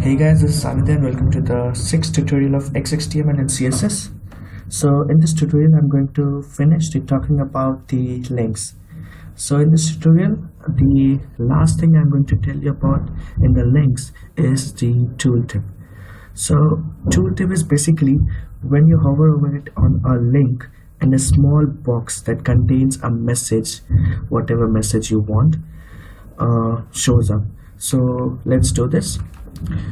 Hey guys, this is Anand and welcome to the sixth tutorial of XHTML and CSS. So in this tutorial, I'm going to finish talking about the links. So in this tutorial, the last thing I'm going to tell you about in the links is the tooltip. So tooltip is basically when you hover over it on a link and a small box that contains a message, whatever message you want, shows up. So let's do this.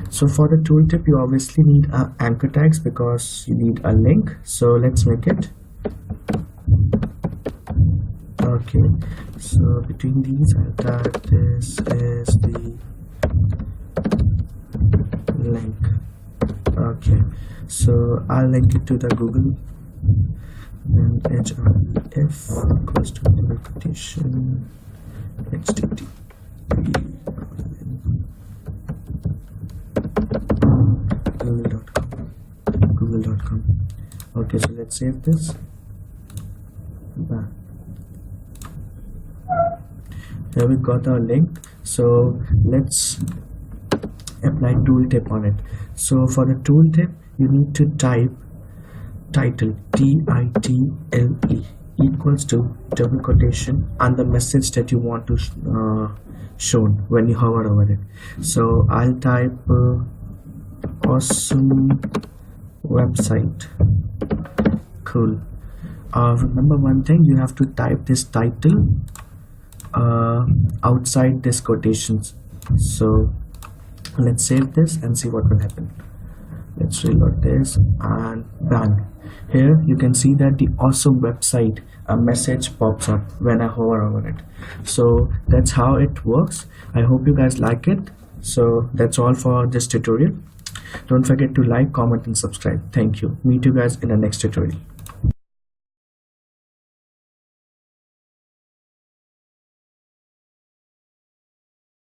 So for the tooltip, you obviously need anchor tags because you need a link. So let's make it. Okay, so between these I'll type this is the link. Okay, so I'll link it to the Google, then href equals to double quotation http google.com. Okay, so let's save this. Here we got our link. So let's apply tooltip on it. So for the tooltip, you need to type title title equals to double quotation and the message that you want to shown when you hover over it. So I'll type awesome website. Cool. Remember one thing, you have to type this title outside this quotations. So let's save this and see what will happen. Let's reload this and bang. Here you can see that the awesome website message pops up when I hover over it. So that's how it works. I hope you guys like it. So that's all for this tutorial. Don't forget to like, comment and subscribe. Thank you. Meet you guys in the next tutorial.